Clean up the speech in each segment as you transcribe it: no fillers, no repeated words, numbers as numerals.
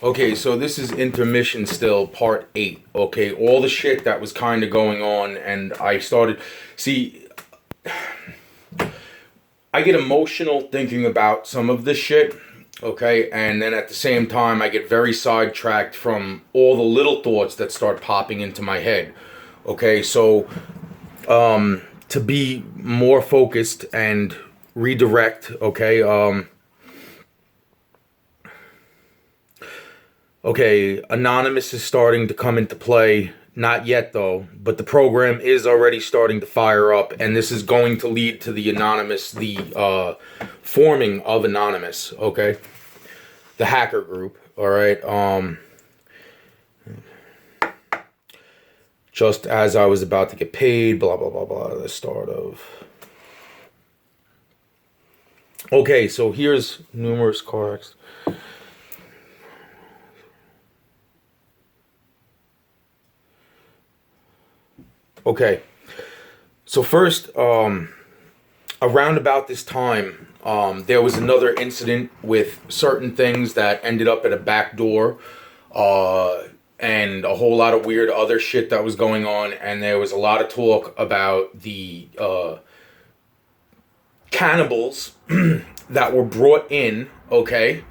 Okay, so this is intermission still, part 8. Okay, all the shit that was kind of going on, and I started. See, I get emotional thinking about some of this shit, okay, and then at the same time, I get very sidetracked from all the little thoughts that start popping into my head. Okay, so to be more focused and redirect, okay, okay, Anonymous is starting to come into play. Not yet, though, but the program is already starting to fire up, and this is going to lead to the forming of Anonymous, okay? The hacker group, all right? Just as I was about to get paid, blah, blah, blah, blah, the start of. Okay, so here's numerous car accidents. Okay, so first, around about this time, there was another incident with certain things that ended up at a back door, and a whole lot of weird other shit that was going on, and there was a lot of talk about the cannibals that were brought in, okay,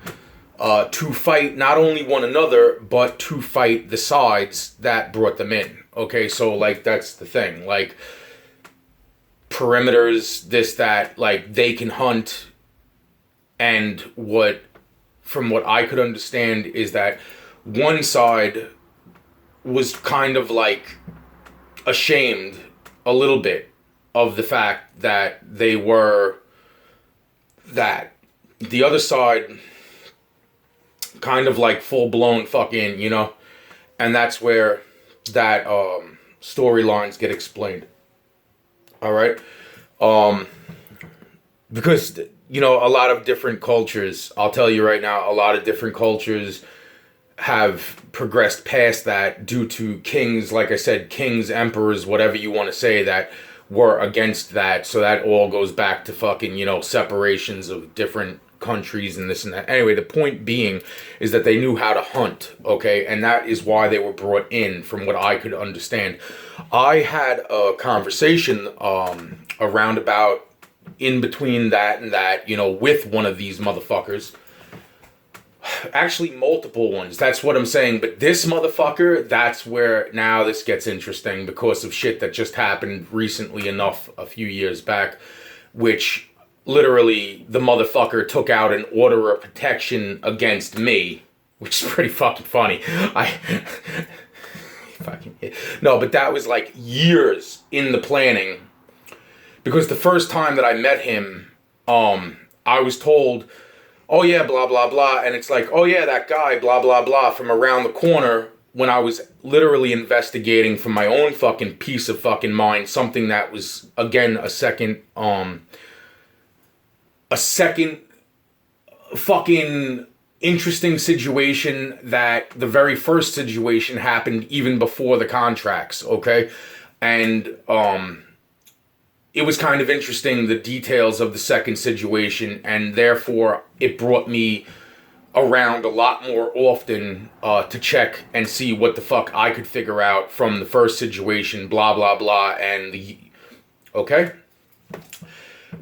to fight not only one another, but to fight the sides that brought them in. Okay, so, like, that's the thing. Like, perimeters, this, that, like, they can hunt, and from what I could understand, is that one side was kind of, like, ashamed a little bit of the fact that they were that. The other side kind of, like, full-blown fucking, and that's where that storylines get explained. All right, because a lot of different cultures. I'll tell you right now, a lot of different cultures have progressed past that due to kings. Like I said, kings, emperors, whatever you want to say, that were against that. So that all goes back to fucking separations of different countries and this and that. Anyway, the point being is that they knew how to hunt, okay? And that is why they were brought in, from what I could understand. I had a conversation around about in between that and that, with one of these motherfuckers. Actually, multiple ones. That's what I'm saying. But this motherfucker, that's where now this gets interesting because of shit that just happened recently enough, a few years back, which literally the motherfucker took out an order of protection against me, which is pretty fucking funny. No, but that was like years in the planning, because the first time that I met him, I was told, oh yeah, blah, blah, blah, and it's like, oh yeah, that guy, blah, blah, blah, from around the corner, when I was literally investigating from my own fucking piece of fucking mind, something that was, again, a second fucking interesting situation, that the very first situation happened even before the contracts, okay? And it was kind of interesting, the details of the second situation, and therefore it brought me around a lot more often to check and see what the fuck I could figure out from the first situation, blah, blah, blah, and okay?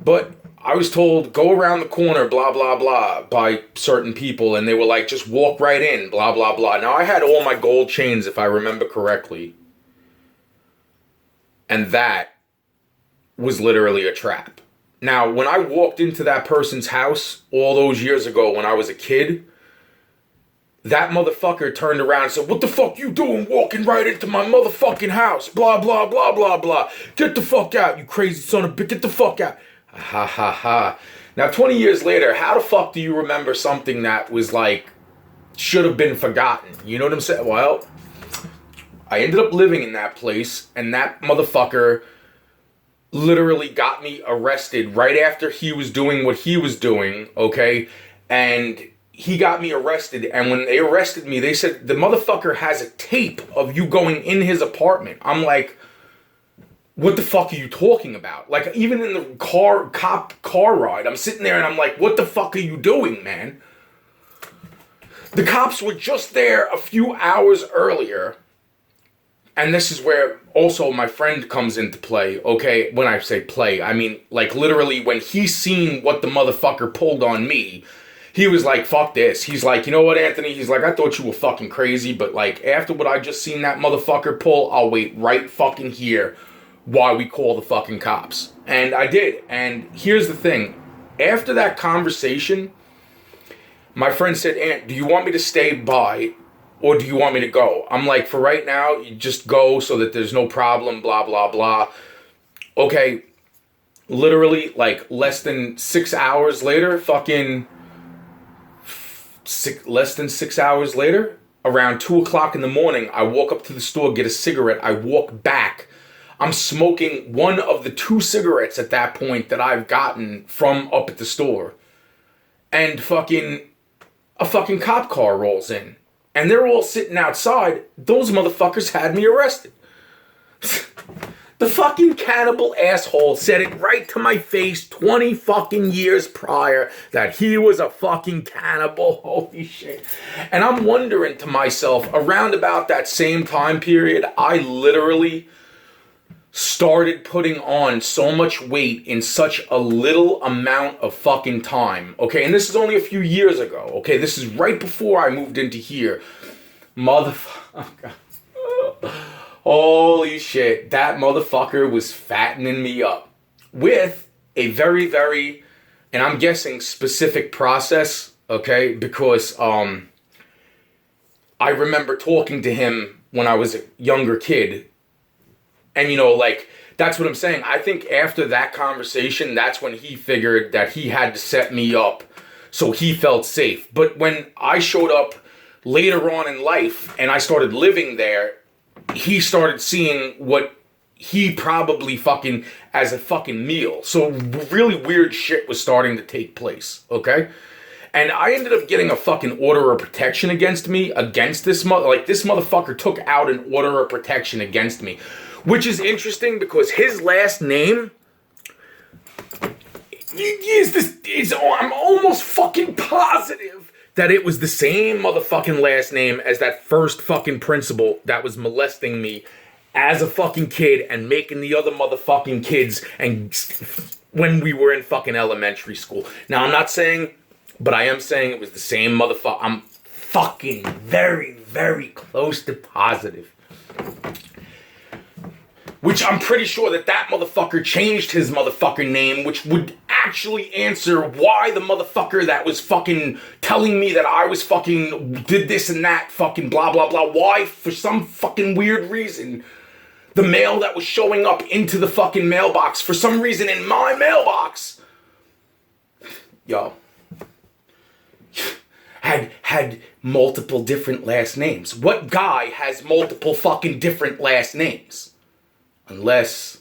But I was told, go around the corner, blah, blah, blah, by certain people, and they were like, just walk right in, blah, blah, blah. Now, I had all my gold chains, if I remember correctly, and that was literally a trap. Now, when I walked into that person's house all those years ago when I was a kid, that motherfucker turned around and said, what the fuck you doing walking right into my motherfucking house? Blah, blah, blah, blah, blah. Get the fuck out, you crazy son of a bitch. Get the fuck out. Ha ha ha. Now, 20 years later, how the fuck do you remember something that was like, should have been forgotten? You know what I'm saying? Well, I ended up living in that place, and that motherfucker literally got me arrested right after he was doing what he was doing, okay? And he got me arrested, and when they arrested me, they said, the motherfucker has a tape of you going in his apartment. I'm like, what the fuck are you talking about? Like, even in the cop car ride, I'm sitting there and I'm like, what the fuck are you doing, man? The cops were just there a few hours earlier. And this is where also my friend comes into play, okay? When I say play, I mean, like, literally when he seen what the motherfucker pulled on me, he was like, fuck this. He's like, you know what, Anthony? He's like, I thought you were fucking crazy, but, like, after what I just seen that motherfucker pull, I'll wait right fucking here while we call the fucking cops. And I did. And here's the thing. After that conversation, my friend said, Ant, do you want me to stay by or do you want me to go? I'm like, for right now, you just go so that there's no problem, blah, blah, blah. Okay, literally, like, less than 6 hours later, less than 6 hours later, around 2 o'clock in the morning, I walk up to the store, get a cigarette, I walk back. I'm smoking one of the 2 cigarettes at that point that I've gotten from up at the store. And a fucking cop car rolls in. And they're all sitting outside. Those motherfuckers had me arrested. The fucking cannibal asshole said it right to my face 20 fucking years prior that he was a fucking cannibal. Holy shit. And I'm wondering to myself, around about that same time period, I literally started putting on so much weight in such a little amount of fucking time. Okay, and this is only a few years ago. Okay, this is right before I moved into here. Motherfucker. Holy shit, that motherfucker was fattening me up with a very, very, and I'm guessing specific process, okay? Because I remember talking to him when I was a younger kid. And, you know, like, that's what I'm saying. I think after that conversation, that's when he figured that he had to set me up so he felt safe. But when I showed up later on in life and I started living there, he started seeing what he probably fucking as a fucking meal. So really weird shit was starting to take place, okay? And I ended up getting a fucking order of protection against me, against this this motherfucker took out an order of protection against me. Which is interesting because his last name I'm almost fucking positive that it was the same motherfucking last name as that first fucking principal that was molesting me as a fucking kid and making the other motherfucking kids and when we were in fucking elementary school. Now, I'm not saying, but I am saying it was the same motherfucker. I'm fucking very, very close to positive. Which I'm pretty sure that motherfucker changed his motherfucking name, which would actually answer why the motherfucker that was fucking telling me that I was fucking did this and that fucking blah, blah, blah. Why, for some fucking weird reason, the mail that was showing up into the fucking mailbox, for some reason in my mailbox, had multiple different last names. What guy has multiple fucking different last names? Unless...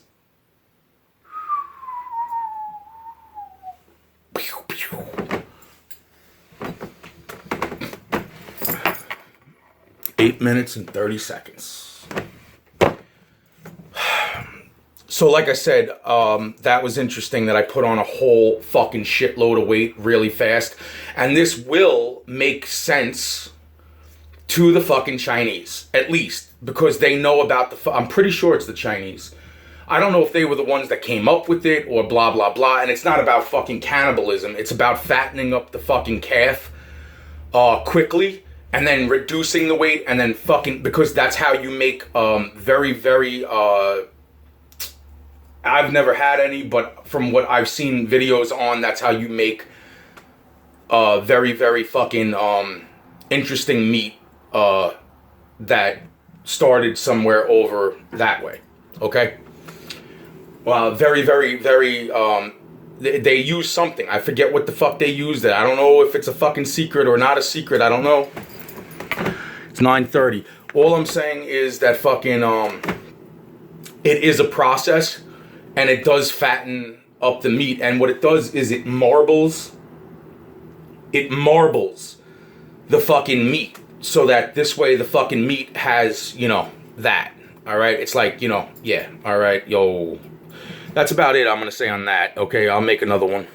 8 minutes and 30 seconds. So like I said, that was interesting that I put on a whole fucking shitload of weight really fast. And this will make sense to the fucking Chinese, at least. Because they know about I'm pretty sure it's the Chinese. I don't know if they were the ones that came up with it or blah, blah, blah. And it's not about fucking cannibalism. It's about fattening up the fucking calf quickly and then reducing the weight and then fucking... Because that's how you make very, very... I've never had any, but from what I've seen videos on, that's how you make very, very fucking interesting meat that started somewhere over that way. Okay? Well, very, very, very, they use something. I forget what the fuck they used it. I don't know if it's a fucking secret or not a secret. I don't know. It's 9:30. All I'm saying is that fucking, it is a process. And it does fatten up the meat. And what it does is it marbles the fucking meat. So that this way the fucking meat has, you know, that. Alright? It's like, you know, yeah. Alright, yo. That's about it I'm going to say on that. Okay, I'll make another one.